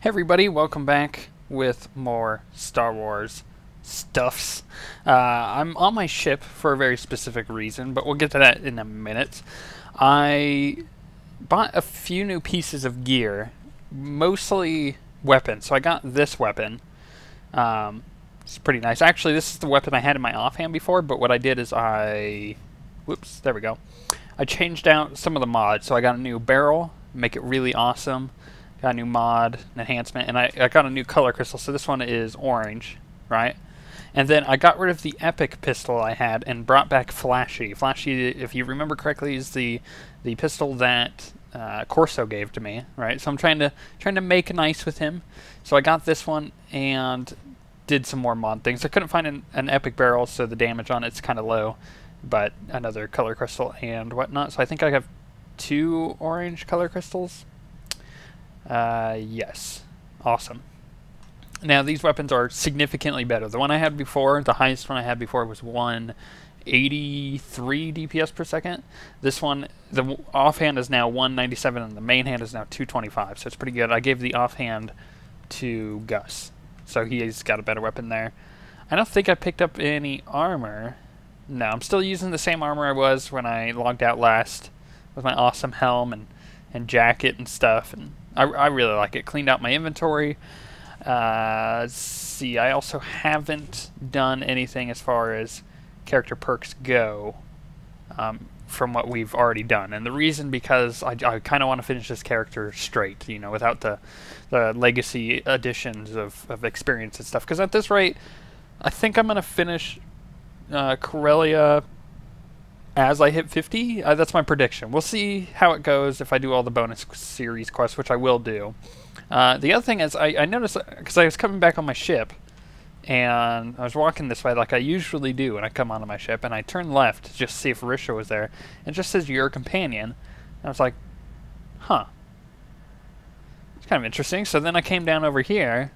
Hey everybody, welcome back with more Star Wars stuffs. I'm on my ship for a very specific reason, but we'll get to that in a minute. I bought a few new pieces of gear, mostly weapons. So I got this weapon. It's pretty nice. Actually, this is the weapon I had in my offhand before, but what I did is whoops, there we go. I changed out some of the mods. So I got a new barrel, make it really awesome. Got a new mod, an enhancement, and I got a new color crystal, so this one is orange, right? And then I got rid of the epic pistol I had and brought back Flashy. Flashy, if you remember correctly, is the pistol that Corso gave to me, right? So I'm trying to make nice with him. So I got this one and did some more mod things. I couldn't find an epic barrel, so the damage on it's kind of low, but another color crystal and whatnot. So I think I have 2 orange color crystals. Yes. Awesome. Now, these weapons are significantly better. The one I had before, the highest one I had before was 183 DPS per second. This one, the offhand is now 197 and the main hand is now 225, so it's pretty good. I gave the offhand to Gus, so he's got a better weapon there. I don't think I picked up any armor. No, I'm still using the same armor I was when I logged out last with my awesome helm and jacket and stuff, and I really like it. Cleaned out my inventory. Let's see, I also haven't done anything as far as character perks go from what we've already done. And the reason, because I kind of want to finish this character straight, you know, without the legacy additions of experience and stuff. Because at this rate, I think I'm going to finish Corellia as I hit 50. That's my prediction. We'll see how it goes if I do all the bonus series quests, which I will do. The other thing is, I noticed, because I was coming back on my ship, and I was walking this way like I usually do when I come onto my ship, and I turned left to just see if Risha was there. It just says, "Your companion." And I was like, huh. It's kind of interesting. So then I came down over here,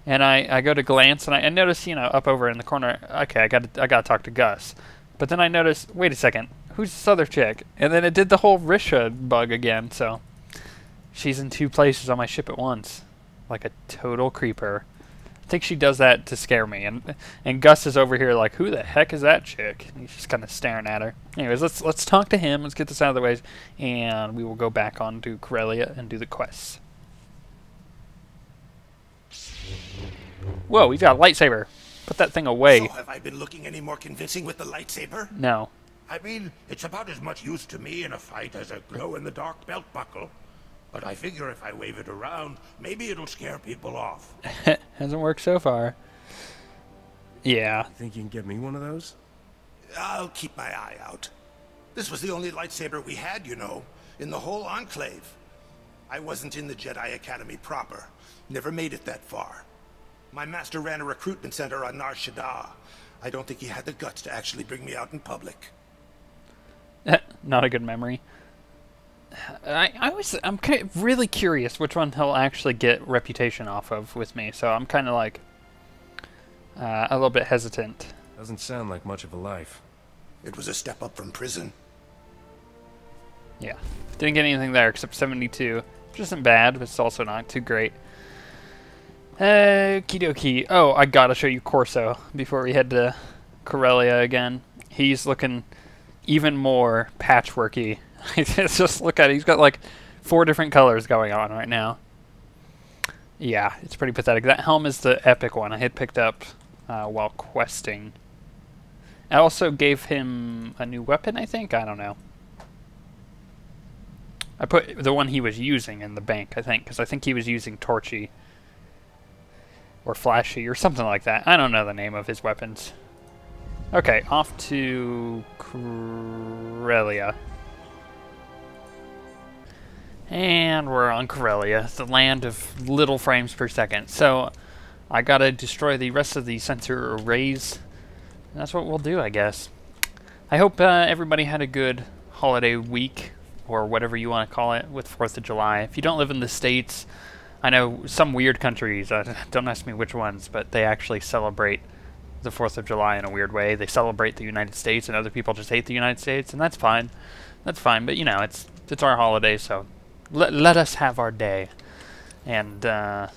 and I go to glance, and I notice, you know, up over in the corner, okay, I gotta talk to Gus. But then I noticed, wait a second, who's this other chick? And then it did the whole Risha bug again, so she's in 2 places on my ship at once. Like a total creeper. I think she does that to scare me. And Gus is over here like, who the heck is that chick? And he's just kind of staring at her. Anyways, let's talk to him. Let's get this out of the way. And we will go back on to Corellia and do the quests. Whoa, he's got a lightsaber. Put that thing away. So have I been looking any more convincing with the lightsaber? No. I mean, it's about as much use to me in a fight as a glow-in-the-dark belt buckle. But I figure if I wave it around, maybe it'll scare people off. Hasn't worked so far. Yeah. Think you can get me one of those? I'll keep my eye out. This was the only lightsaber we had, you know, in the whole Enclave. I wasn't in the Jedi Academy proper. Never made it that far. My master ran a recruitment center on Nar Shaddaa. I don't think he had the guts to actually bring me out in public. Not a good memory. I'm really curious which one he'll actually get reputation off of with me, so I'm kind of like a little bit hesitant. Doesn't sound like much of a life. It was a step up from prison. Yeah. Didn't get anything there except 72, which isn't bad, but it's also not too great. Okie dokie. Oh, I gotta show you Corso before we head to Corellia again. He's looking even more patchworky. Just look at it. He's got like 4 different colors going on right now. Yeah, it's pretty pathetic. That helm is the epic one I had picked up while questing. I also gave him a new weapon, I think? I don't know. I put the one he was using in the bank, I think, because I think he was using Torchy. Or Flashy, or something like that. I don't know the name of his weapons. Okay, off to Corellia. And we're on Corellia, the land of little frames per second. So, I gotta destroy the rest of the sensor arrays. And that's what we'll do, I guess. I hope everybody had a good holiday week, or whatever you want to call it, with 4th of July. If you don't live in the States, I know some weird countries, don't ask me which ones, but they actually celebrate the 4th of July in a weird way. They celebrate the United States, and other people just hate the United States, and that's fine. That's fine, but you know, it's our holiday, so let us have our day. And I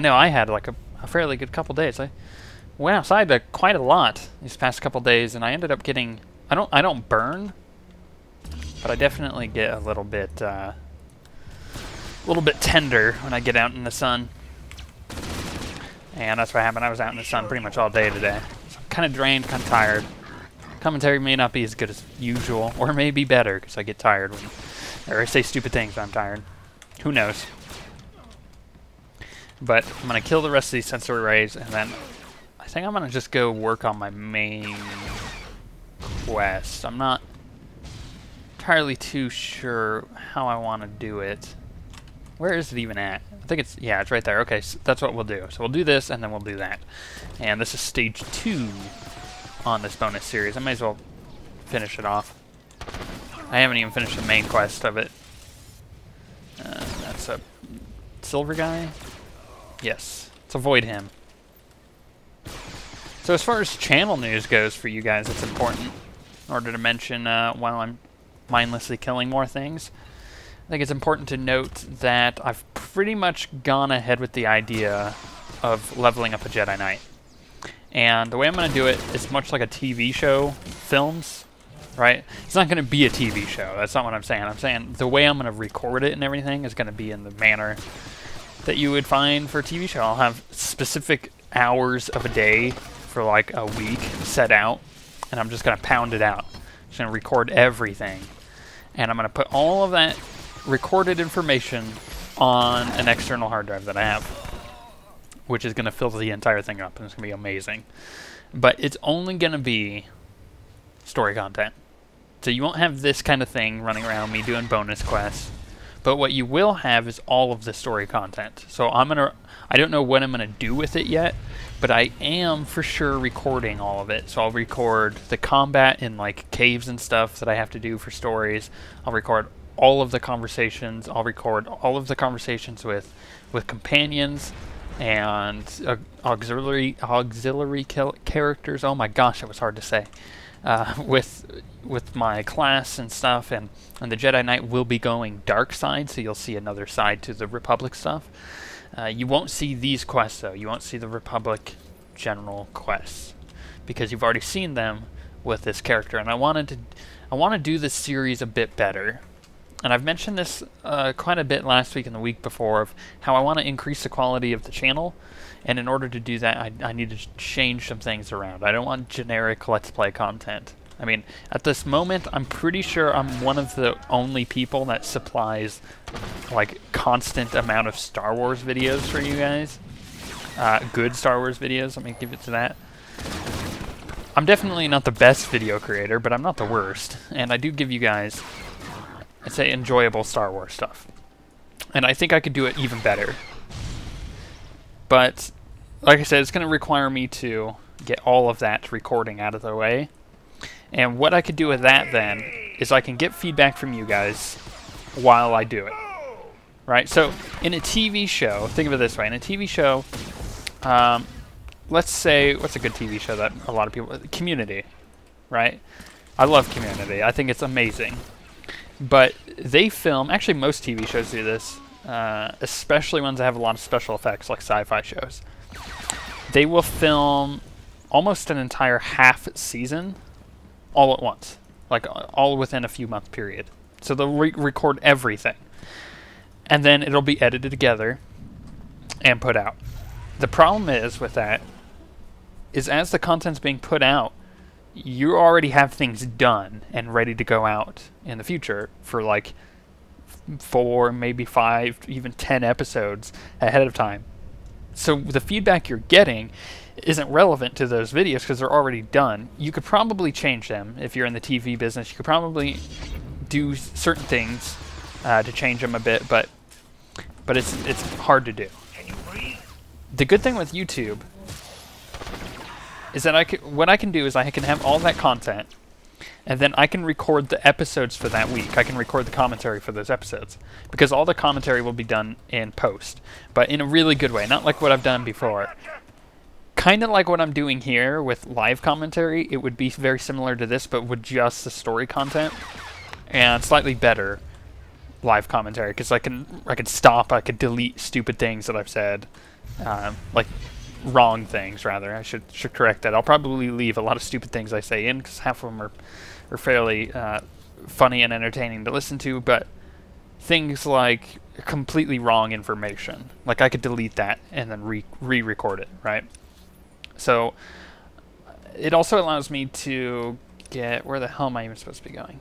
know I had like a fairly good couple days. I went outside quite a lot these past couple days, and I ended up getting, I don't burn, but I definitely get a little bit tender when I get out in the sun. And that's what happened. I was out in the sun pretty much all day today. So I'm kind of drained, kind of tired. Commentary may not be as good as usual, or may be better, because I get tired or I say stupid things when I'm tired. Who knows? But I'm going to kill the rest of these sensory rays, and then I think I'm going to just go work on my main quest. I'm not entirely too sure how I want to do it. Where is it even at? I think it's, yeah, it's right there. Okay, so that's what we'll do. So we'll do this, and then we'll do that. And this is stage 2 on this bonus series. I may as well finish it off. I haven't even finished the main quest of it. That's a silver guy? Yes. Let's avoid him. So as far as channel news goes for you guys, it's important in order to mention while I'm mindlessly killing more things. I think it's important to note that I've pretty much gone ahead with the idea of leveling up a Jedi Knight. And the way I'm going to do it is much like a TV show films, right? It's not going to be a TV show. That's not what I'm saying. I'm saying the way I'm going to record it and everything is going to be in the manner that you would find for a TV show. I'll have specific hours of a day for like a week set out, and I'm just going to pound it out. I'm just going to record everything. And I'm going to put all of that recorded information on an external hard drive that I have, which is going to fill the entire thing up, and it's going to be amazing. But it's only going to be story content. So you won't have this kind of thing running around me doing bonus quests. But what you will have is all of the story content. So I don't know what I'm going to do with it yet, but I am for sure recording all of it. So I'll record the combat in like caves and stuff that I have to do for stories. I'll record all of the conversations. I'll record all of the conversations with companions and auxiliary characters. Oh my gosh, that was hard to say. With my class and stuff, and the Jedi Knight will be going dark side, so you'll see another side to the Republic stuff. You won't see these quests though. You won't see the Republic general quests because you've already seen them with this character. And I want to do this series a bit better. And I've mentioned this quite a bit last week and the week before of how I want to increase the quality of the channel. And in order to do that, I need to change some things around. I don't want generic Let's Play content. I mean, at this moment, I'm pretty sure I'm one of the only people that supplies like constant amount of Star Wars videos for you guys. Good Star Wars videos, let me give it to that. I'm definitely not the best video creator, but I'm not the worst. And I do give you guys, I'd say, enjoyable Star Wars stuff. And I think I could do it even better. But, like I said, it's going to require me to get all of that recording out of the way. And what I could do with that, then, is I can get feedback from you guys while I do it. Right? So, in a TV show, think of it this way. In a TV show, let's say, what's a good TV show that a lot of people... Community. Right? I love Community. I think it's amazing. But they film... Actually, most TV shows do this. Especially ones that have a lot of special effects, like sci-fi shows. They will film almost an entire half season all at once, like all within a few month period. So they'll record everything, and then it'll be edited together and put out. The problem is with that is as the content's being put out, you already have things done and ready to go out in the future for like 4, maybe 5, even 10 episodes ahead of time. So the feedback you're getting isn't relevant to those videos because they're already done. You could probably change them if you're in the TV business. You could probably do certain things to change them a bit, but it's hard to do. The good thing with YouTube is that what I can do is I can have all that content, and then I can record the episodes for that week. I can record the commentary for those episodes because all the commentary will be done in post, but in a really good way, not like what I've done before. Kind of like what I'm doing here with live commentary. It would be very similar to this, but with just the story content, and slightly better live commentary, because I could stop, I could delete stupid things that I've said, like wrong things rather. I should correct that. I'll probably leave a lot of stupid things I say in, because half of them are fairly funny and entertaining to listen to, but things like completely wrong information, like I could delete that and then re-record it, right? So it also allows me to get, where the hell am I even supposed to be going?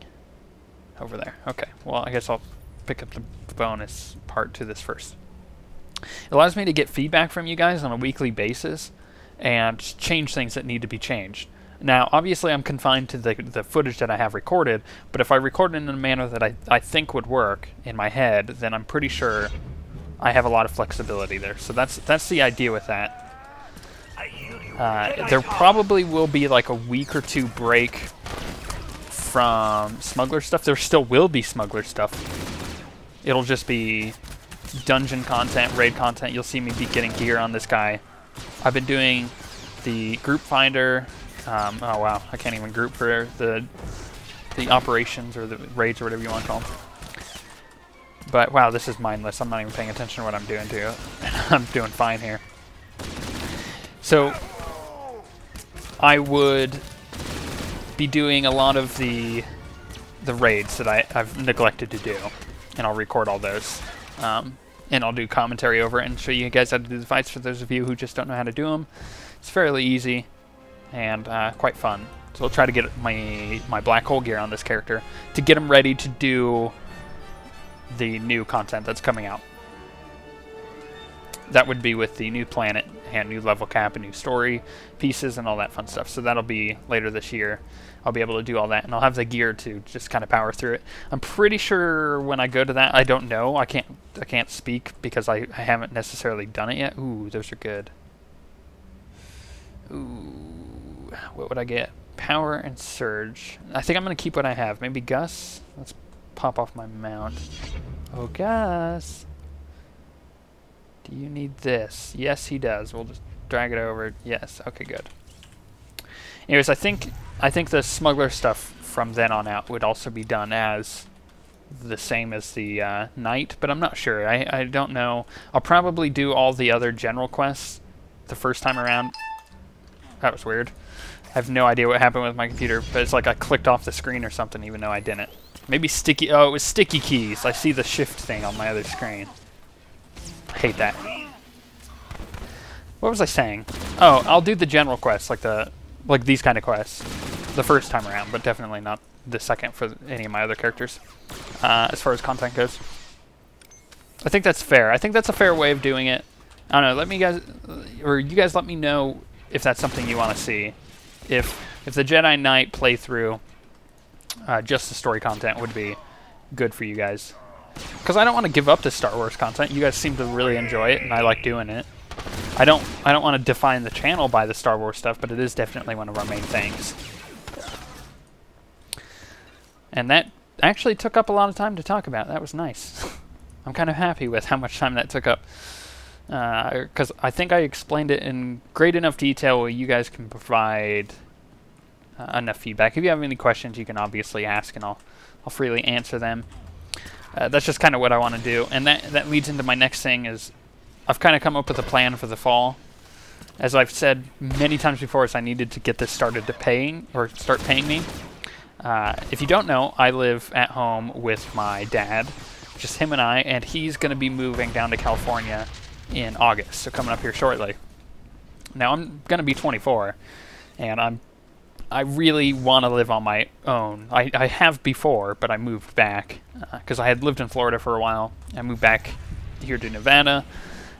Over there. Okay, well, I guess I'll pick up the bonus part to this first. It allows me to get feedback from you guys on a weekly basis and change things that need to be changed. Now, obviously, I'm confined to the footage that I have recorded, but if I record it in a manner that I think would work in my head, then I'm pretty sure I have a lot of flexibility there. So that's the idea with that. There probably will be like a week or two break from Smuggler stuff. There still will be Smuggler stuff. It'll just be dungeon content, raid content. You'll see me be getting gear on this guy. I've been doing the group finder. Oh wow, I can't even group for the operations or the raids or whatever you want to call them. But wow, this is mindless. I'm not even paying attention to what I'm doing to. I'm doing fine here. So I would be doing a lot of the raids that I've neglected to do, and I'll record all those, and I'll do commentary over it and show you guys how to do the fights for those of you who just don't know how to do them. It's fairly easy and quite fun. So I'll try to get my black hole gear on this character to get him ready to do the new content that's coming out. That would be with the new planet and new level cap and new story pieces and all that fun stuff. So that'll be later this year. I'll be able to do all that, and I'll have the gear to just kind of power through it. I'm pretty sure when I go to that, I don't know. I can't speak because I haven't necessarily done it yet. Ooh, those are good. Ooh, what would I get? Power and surge. I think I'm gonna keep what I have. Maybe Gus. Let's pop off my mount. Oh, Gus. Do you need this? Yes, he does. We'll just drag it over. Yes. Okay, good. Anyways, I think the Smuggler stuff from then on out would also be done as the same as the Knight, but I'm not sure. I don't know. I'll probably do all the other general quests the first time around. That was weird. I have no idea what happened with my computer, but it's like I clicked off the screen or something, even though I didn't. Maybe sticky... Oh, it was sticky keys. I see the shift thing on my other screen. I hate that. What was I saying? Oh, I'll do the general quests, like these kind of quests, the first time around, but definitely not the second for any of my other characters, as far as content goes. I think that's fair. I think that's a fair way of doing it. I don't know. Let me guys, or you guys, let me know if that's something you want to see. If the Jedi Knight playthrough, just the story content would be good for you guys. Because I don't want to give up the Star Wars content. You guys seem to really enjoy it, and I like doing it. I don't want to define the channel by the Star Wars stuff, but it is definitely one of our main things. And that actually took up a lot of time to talk about. That was nice. I'm kind of happy with how much time that took up. Because I think I explained it in great enough detail where you guys can provide enough feedback. If you have any questions, you can obviously ask, and I'll freely answer them. That's just kind of what I want to do. And that leads into my next thing is I've kind of come up with a plan for the fall. As I've said many times before, is I needed to get this started to start paying me. If you don't know, I live at home with my dad, just him and I, and he's going to be moving down to California in August, so coming up here shortly. Now I'm going to be 24, and I really want to live on my own. I have before, but I moved back because I had lived in Florida for a while. I moved back here to Nevada,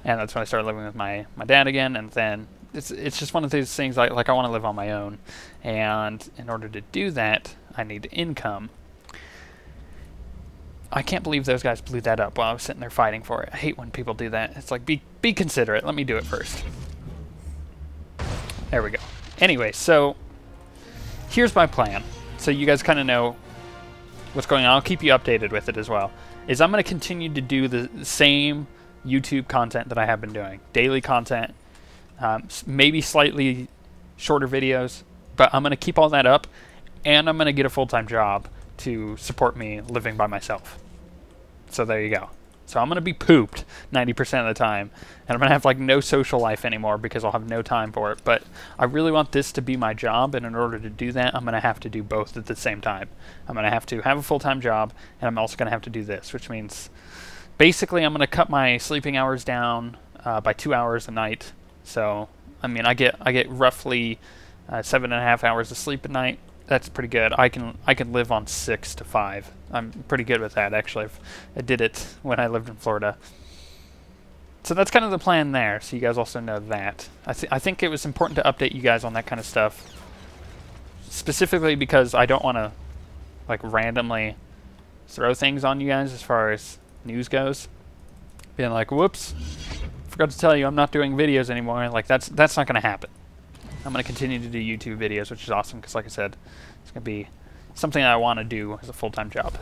and that's when I started living with my dad again. And then it's just one of those things like I want to live on my own, and in order to do that, I need income. I can't believe those guys blew that up while I was sitting there fighting for it. I hate when people do that. It's like, be considerate. Let me do it first. There we go. Anyway, so here's my plan. So you guys kind of know what's going on. I'll keep you updated with it as well. Is I'm going to continue to do the same YouTube content that I have been doing. Daily content, maybe slightly shorter videos, but I'm going to keep all that up, and I'm going to get a full-time job to support me living by myself. So there you go. So I'm going to be pooped 90% of the time, and I'm going to have like no social life anymore because I'll have no time for it. But I really want this to be my job, and in order to do that, I'm going to have to do both at the same time. I'm going to have a full-time job, and I'm also going to have to do this, which means basically I'm going to cut my sleeping hours down by 2 hours a night. So, I mean, I get roughly 7.5 hours of sleep a night. That's pretty good. I can live on 6 to 5. I'm pretty good with that, actually. I did it when I lived in Florida. So that's kind of the plan there, so you guys also know that. I think it was important to update you guys on that kind of stuff. Specifically because I don't want to, like, randomly throw things on you guys as far as news goes. Being like, whoops, forgot to tell you I'm not doing videos anymore. Like, that's not going to happen. I'm going to continue to do YouTube videos, which is awesome, because like I said, it's going to be something that I want to do as a full-time job.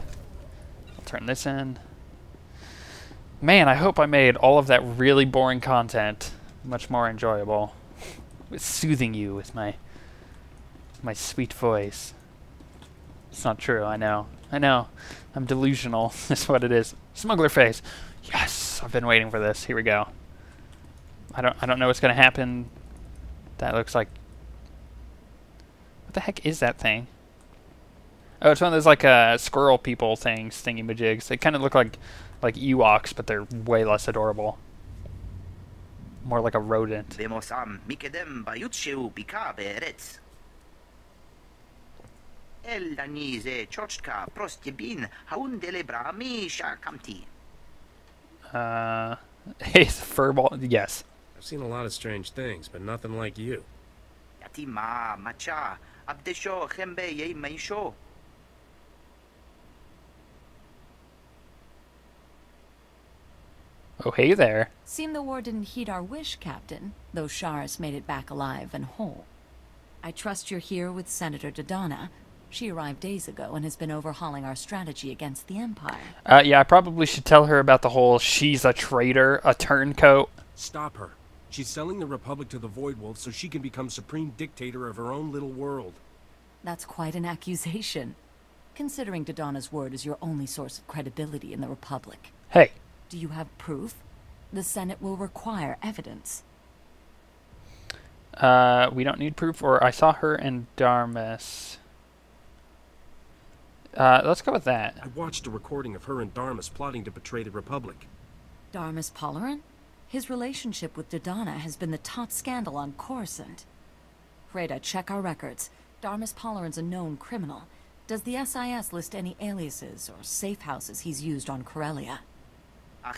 I'll turn this in. Man, I hope I made all of that really boring content much more enjoyable. With soothing you with my sweet voice. It's not true, I know. I know. I'm delusional. That's what it is. Smuggler face. Yes! I've been waiting for this. Here we go. I don't know what's going to happen. That looks like... What the heck is that thing? Oh, it's one of those like squirrel people things, thingy-majigs. They kind of look like Ewoks, but they're way less adorable. More like a rodent. Hey, it's a furball. Yes. I've seen a lot of strange things, but nothing like you. Oh, hey there. Seemed the war didn't heed our wish, Captain, though Shars made it back alive and whole. I trust you're here with Senator Dodonna. She arrived days ago and has been overhauling our strategy against the Empire. Yeah, I probably should tell her about the whole she's a traitor, a turncoat. Stop her. She's selling the Republic to the Void Wolves so she can become supreme dictator of her own little world. That's quite an accusation, considering Dodonna's word is your only source of credibility in the Republic. Hey. Do you have proof? The Senate will require evidence. We don't need proof, or I saw her in Darmus. Let's go with that. I watched a recording of her and Darmus plotting to betray the Republic. Darmus Polarin? His relationship with Dodonna has been the top scandal on Coruscant. Freda, check our records. Darmus Polarin's a known criminal. Does the SIS list any aliases or safe houses he's used on Corellia? A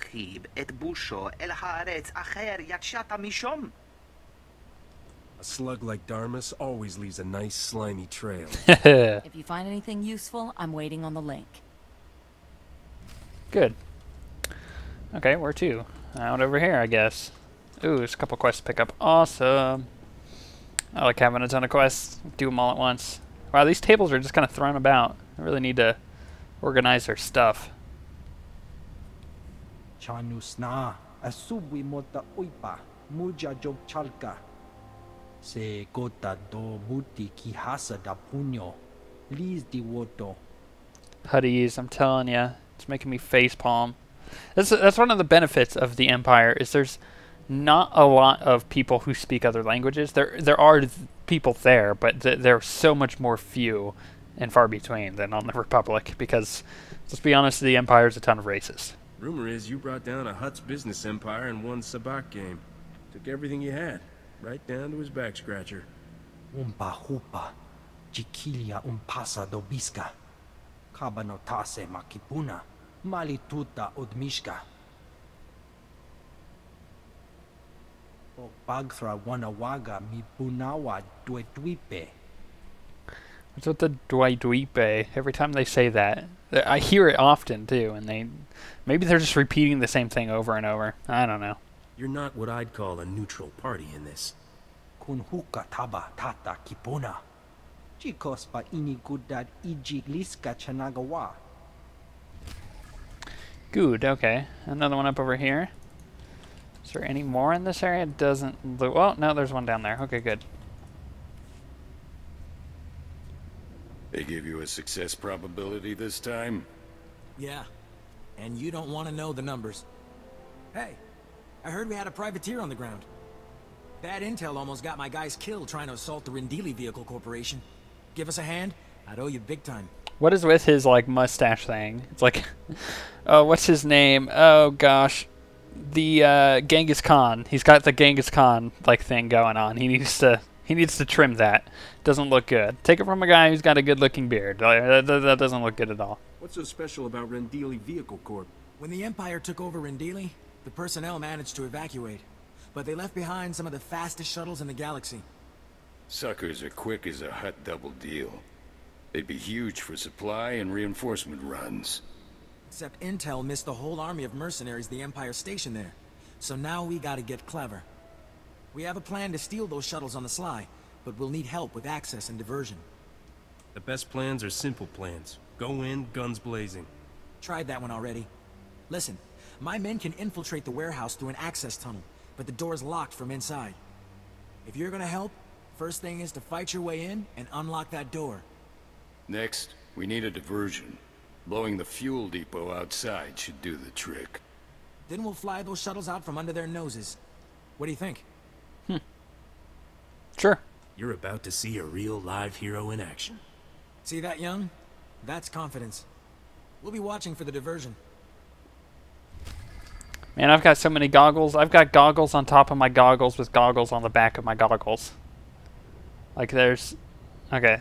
slug like Darmus always leaves a nice slimy trail. If you find anything useful, I'm waiting on the link. Good. Okay, where to? Out over here, I guess. Ooh, there's a couple quests to pick up. Awesome. I like having a ton of quests. Do them all at once. Wow, these tables are just kind of thrown about. I really need to organize their stuff. Chanusna, asubi mota uipa, muja job chalka. Se gota do buti ki hasa da puño, liz di woto. Huddies, I'm telling ya, it's making me facepalm. That's one of the benefits of the Empire, is there's not a lot of people who speak other languages. There are people there, but they're so much more few and far between than on the Republic, because, let's be honest, the Empire's a ton of racists. Rumor is you brought down a Hutt's business empire in one sabak game. Took everything you had, right down to his back scratcher. Umpa hupa, chiquilia umpasa do biska. Kabanotase makipuna, malituta odmishka. Bagthra wanawaga mi punawa dueduipe. What's with the Dwaiduipe? Every time they say that, I hear it often too, and maybe they're just repeating the same thing over and over. I don't know. You're not what I'd call a neutral party in this. Kunhuka taba tata kipuna. Chikos pa inigudad ijigliska chanagawa. Good, okay. Another one up over here. Is there any more in this area? It doesn't look... Well, no, there's one down there. Okay, good. They give you a success probability this time? Yeah. And you don't want to know the numbers. Hey, I heard we had a privateer on the ground. Bad intel almost got my guys killed trying to assault the Rendili Vehicle Corporation. Give us a hand, I'd owe you big time. What is with his, like, mustache thing? It's like, oh, what's his name? Oh, gosh. The, Genghis Khan. He's got the Genghis Khan, like, thing going on. He needs to trim that. Doesn't look good. Take it from a guy who's got a good-looking beard. That doesn't look good at all. What's so special about Rendili Vehicle Corp? When the Empire took over Rendili, the personnel managed to evacuate. But they left behind some of the fastest shuttles in the galaxy. Suckers are quick as a hot double deal. They'd be huge for supply and reinforcement runs. Except Intel missed the whole army of mercenaries the Empire stationed there. So now we gotta get clever. We have a plan to steal those shuttles on the sly, but we'll need help with access and diversion. The best plans are simple plans. Go in, guns blazing. Tried that one already. Listen, my men can infiltrate the warehouse through an access tunnel, but the door's locked from inside. If you're gonna help, first thing is to fight your way in and unlock that door. Next, we need a diversion. Blowing the fuel depot outside should do the trick. Then we'll fly those shuttles out from under their noses. What do you think? Sure. You're about to see a real live hero in action. See that, Young? That's confidence. We'll be watching for the diversion. Man, I've got so many goggles. I've got goggles on top of my goggles with goggles on the back of my goggles. Like there's... Okay.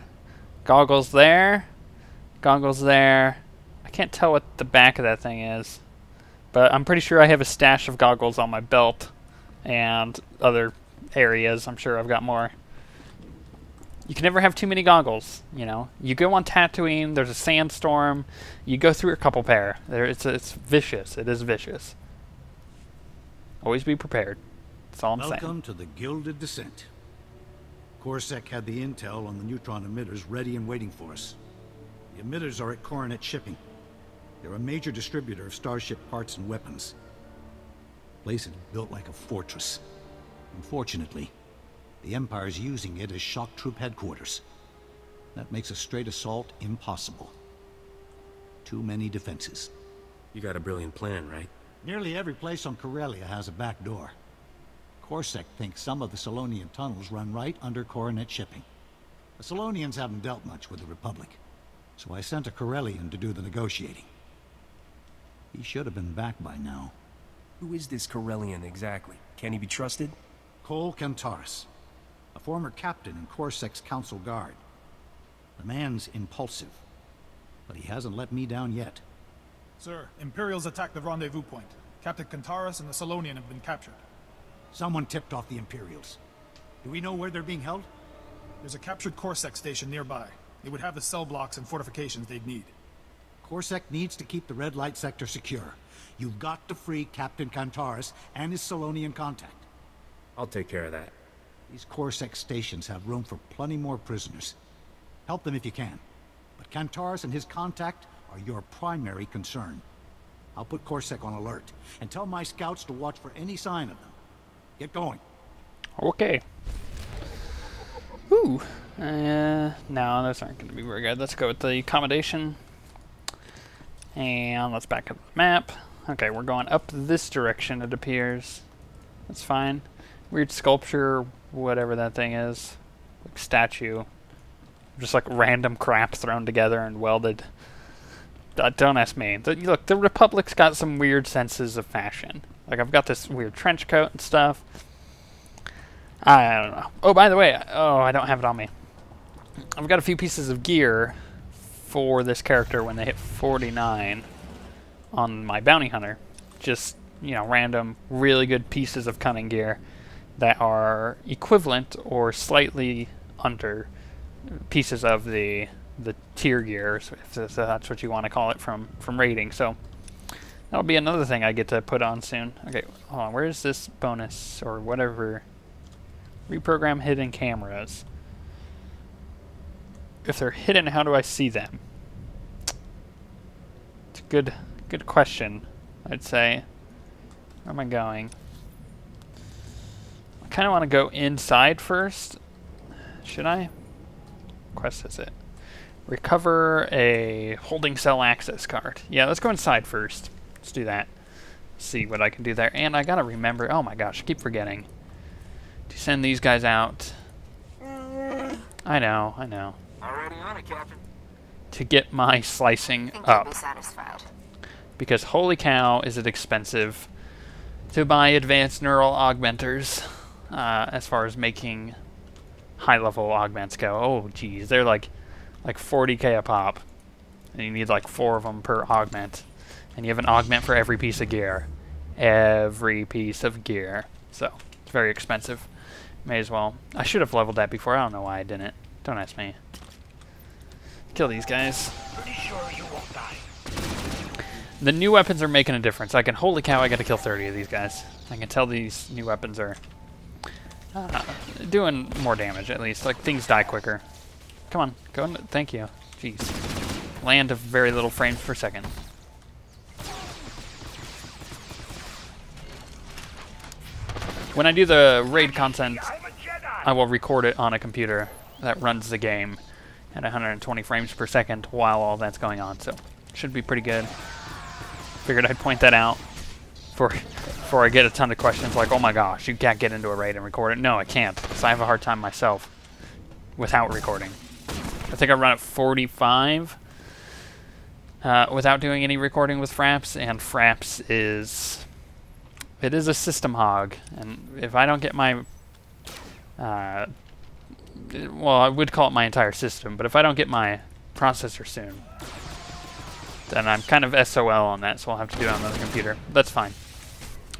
Goggles there. Goggles there. I can't tell what the back of that thing is. But I'm pretty sure I have a stash of goggles on my belt. And other areas. I'm sure I've got more. You can never have too many goggles, you know. You go on Tatooine, there's a sandstorm, you go through a couple pair. It's vicious. It is vicious. Always be prepared. That's all I'm saying. Welcome to the Gilded Descent. Corsac had the intel on the neutron emitters ready and waiting for us. The emitters are at Coronet Shipping. They're a major distributor of starship parts and weapons. The place is built like a fortress. Unfortunately, the Empire's using it as shock troop headquarters. That makes a straight assault impossible. Too many defenses. You got a brilliant plan, right? Nearly every place on Corellia has a back door. Corsac thinks some of the Solonian tunnels run right under Coronet Shipping. The Solonians haven't dealt much with the Republic, so I sent a Corellian to do the negotiating. He should have been back by now. Who is this Corellian exactly? Can he be trusted? Cole Kantaris, a former captain in Corsac's Council Guard. The man's impulsive, but he hasn't let me down yet. Sir, Imperials attacked the rendezvous point. Captain Kantaris and the Solonian have been captured. Someone tipped off the Imperials. Do we know where they're being held? There's a captured Corsac station nearby. It would have the cell blocks and fortifications they'd need. Corsac needs to keep the red light sector secure. You've got to free Captain Kantaris and his Solonian contact. I'll take care of that. These Corsac stations have room for plenty more prisoners. Help them if you can. But Kantaris and his contact are your primary concern. I'll put Corsac on alert, and tell my scouts to watch for any sign of them. Get going. Okay. Ooh. No, those aren't going to be very good. Let's go with the accommodation. And let's back up the map. Okay, we're going up this direction, it appears. That's fine. Weird sculpture, whatever that thing is. Like statue. Just like random crap thrown together and welded. Don't ask me. Look, the Republic's got some weird senses of fashion. Like, I've got this weird trench coat and stuff. I don't know. Oh, by the way, I don't have it on me. I've got a few pieces of gear for this character when they hit 49 on my bounty hunter. Just, you know, random, really good pieces of cunning gear that are equivalent or slightly under pieces of the tier gear, if that's what you want to call it, from raiding. So that'll be another thing I get to put on soon. Okay, hold on. Where is this bonus or whatever? Reprogram hidden cameras. If they're hidden, how do I see them? It's a good question, I'd say. Where am I going? I kind of want to go inside first. Should I? Quest is it? Recover a holding cell access card. Yeah, let's go inside first. Let's do that. See what I can do there. And I gotta remember, oh my gosh, I keep forgetting to send these guys out. I know. Already on it, Captain. To get my slicing up. Because holy cow, is it expensive to buy advanced neural augmenters as far as making high-level augments go. Oh, geez, they're like 40k a pop. And you need like 4 of them per augment. And you have an augment for every piece of gear. Every piece of gear. So, it's very expensive. May as well. I should have leveled that before. I don't know why I didn't. Don't ask me. Kill these guys. Pretty sure you won't die. The new weapons are making a difference. Holy cow, I gotta kill 30 of these guys. I can tell these new weapons are doing more damage, at least. Like, things die quicker. Come on, go in. Thank you. Jeez. Land of very little frames per second. When I do the raid content, I will record it on a computer that runs the game at 120 frames per second while all that's going on, so should be pretty good. Figured I'd point that out before I get a ton of questions like, oh my gosh, you can't get into a raid and record it. No, I can't, because I have a hard time myself without recording. I think I run at 45 without doing any recording with Fraps, and Fraps is... It is a system hog, and if I don't get my... well, I would call it my entire system, but if I don't get my processor soon, then I'm kind of SOL on that, so I'll have to do it on another computer. That's fine.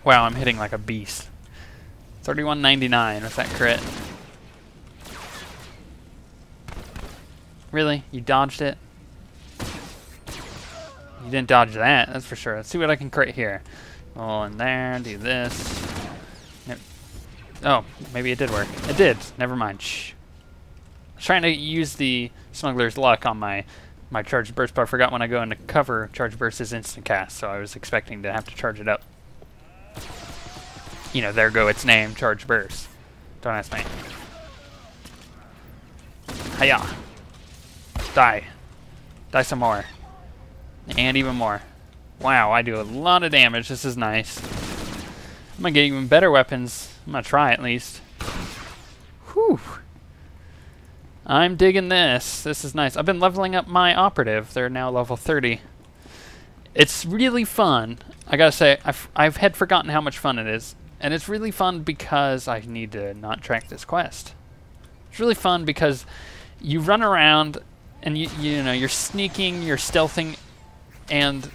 Wow, I'm hitting like a beast. 3199, was that crit? Really? You dodged it? You didn't dodge that, that's for sure. Let's see what I can crit here. Roll in there, do this. Nope. Oh, maybe it did work. It did. Never mind. Shh. I was trying to use the Smuggler's Luck on my Charged Burst, but I forgot when I go into cover, Charged Burst is instant cast, so I was expecting to have to charge it up. You know, there go its name, Charged Burst. Don't ask me. Hiya. Die. Die some more. And even more. Wow, I do a lot of damage. This is nice. I'm gonna get even better weapons. I'm gonna try at least. Whew. I'm digging this. This is nice. I've been leveling up my operative. They're now level 30. It's really fun. I gotta say, I've had forgotten how much fun it is. And it's really fun because I need to not track this quest. It's really fun because you run around and you know, you're sneaking, you're stealthing, and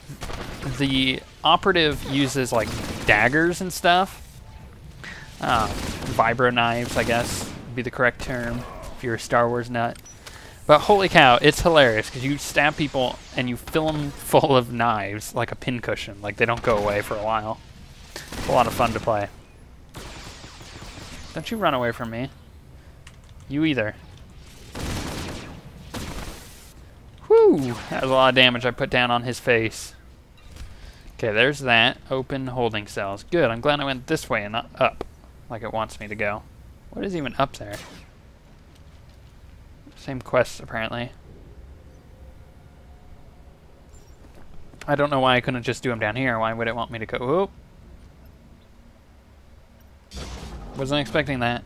the operative uses like daggers and stuff. Vibro knives, I guess, would be the correct term if you're a Star Wars nut. But holy cow, it's hilarious because you stab people and you fill them full of knives like a pincushion. Like they don't go away for a while. It's a lot of fun to play. Don't you run away from me. You either. Whew! That was a lot of damage I put down on his face. Okay, there's that. Open holding cells. Good, I'm glad I went this way and not up, like it wants me to go. What is even up there? Same quests, apparently. I don't know why I couldn't just do them down here. Why would it want me to go? Whoop! Wasn't expecting that.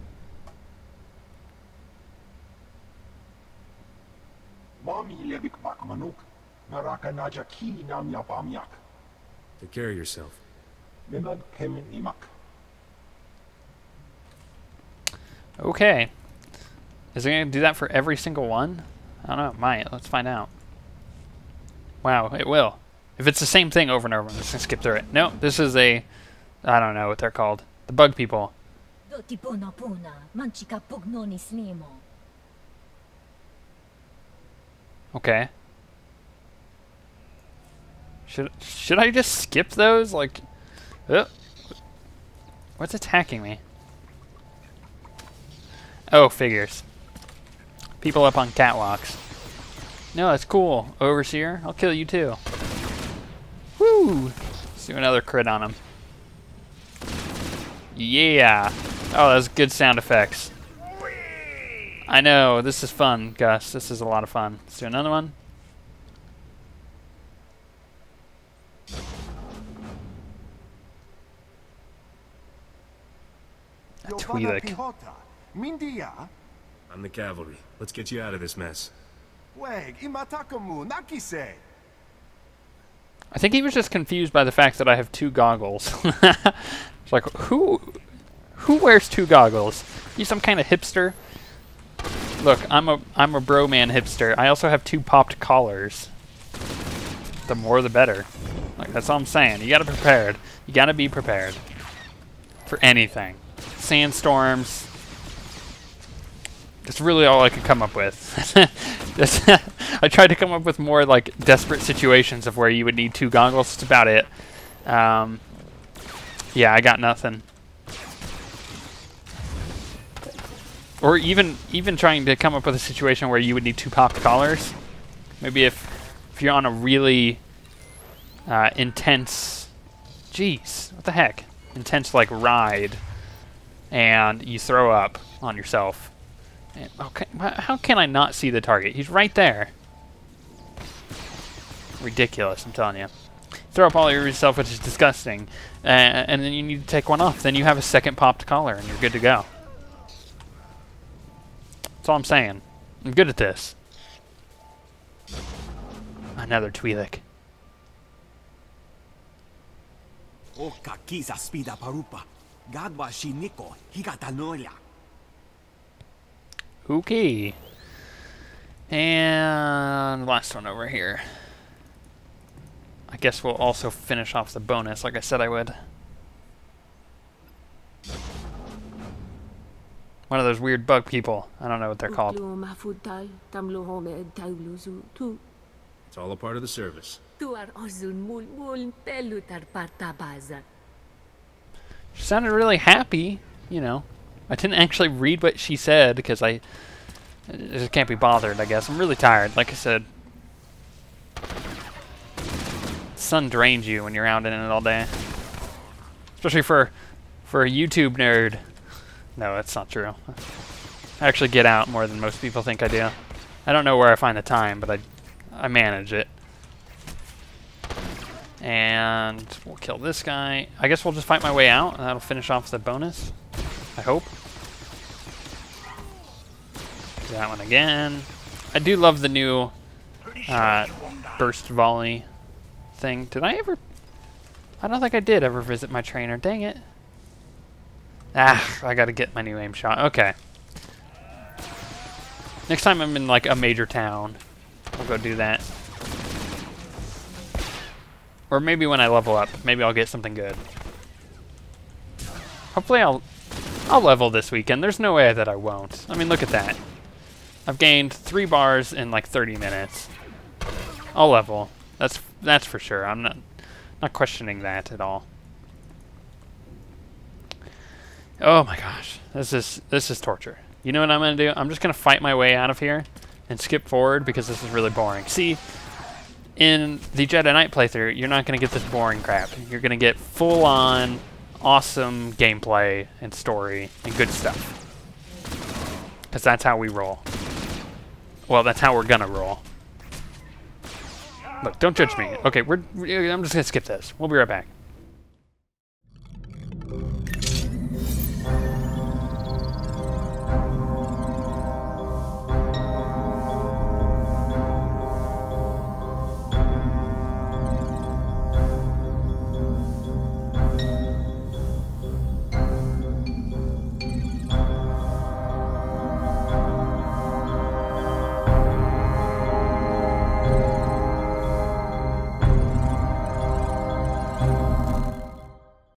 Take care of yourself. Okay. Is it going to do that for every single one? I don't know. It might. Let's find out. Wow, it will. If it's the same thing over and over, I'm just going to skip through it. No, this is a... I don't know what they're called. The bug people. Okay. Should I just skip those? Like... What's attacking me? Oh, figures. People up on catwalks. No, that's cool. Overseer, I'll kill you too. Woo! Let's do another crit on him. Yeah! Oh, that's good sound effects. I know, this is fun, Gus. This is a lot of fun. Let's do another one. Twi'lek. I'm the cavalry. Let's get you out of this mess. I think he was just confused by the fact that I have 2 goggles. It's like, who wears 2 goggles? You some kind of hipster? Look, I'm a bro man hipster. I also have 2 popped collars. The more the better. Like, that's all I'm saying. You gotta be prepared. You gotta be prepared for anything. Sandstorms. That's really all I could come up with. I tried to come up with more like desperate situations of where you would need 2 goggles. That's about it. Yeah, I got nothing. Or even trying to come up with a situation where you would need 2 popped collars. Maybe if you're on a really intense, jeez, what the heck, intense like ride, and you throw up on yourself. And, okay, how can I not see the target? He's right there. Ridiculous, I'm telling you. Throw up all over yourself, which is disgusting, and then you need to take one off. Then you have a second popped collar, and you're good to go. That's all I'm saying. I'm good at this. Another Twi'lek. Okay. And last one over here. I guess we'll also finish off the bonus like I said I would. One of those weird bug people. I don't know what they're called. It's all a part of the service. She sounded really happy, you know. I didn't actually read what she said because I just can't be bothered, I guess. I'm really tired, like I said. Sun drains you when you're out in it all day. Especially for a YouTube nerd. No, that's not true. I actually get out more than most people think I do. I don't know where I find the time, but I manage it. And we'll kill this guy. I guess we'll just fight my way out, and that'll finish off the bonus. I hope. Do that one again. I do love the new burst volley thing. Did I ever... I don't think I did ever visit my trainer. Dang it. Ah, I gotta get my new aim shot. Okay. Next time I'm in like a major town, I'll go do that. Or maybe when I level up, maybe I'll get something good. Hopefully I'll level this weekend. There's no way that I won't. I mean, look at that. I've gained 3 bars in like 30 minutes. I'll level. That's for sure. I'm not questioning that at all. Oh my gosh. This is torture. You know what I'm gonna do? I'm just gonna fight my way out of here and skip forward because this is really boring. See, in the Jedi Knight playthrough, you're not gonna get this boring crap. You're gonna get full-on, awesome gameplay and story and good stuff. Because that's how we roll. Well, that's how we're gonna roll. Look, don't judge me. Okay, I'm just gonna skip this. We'll be right back.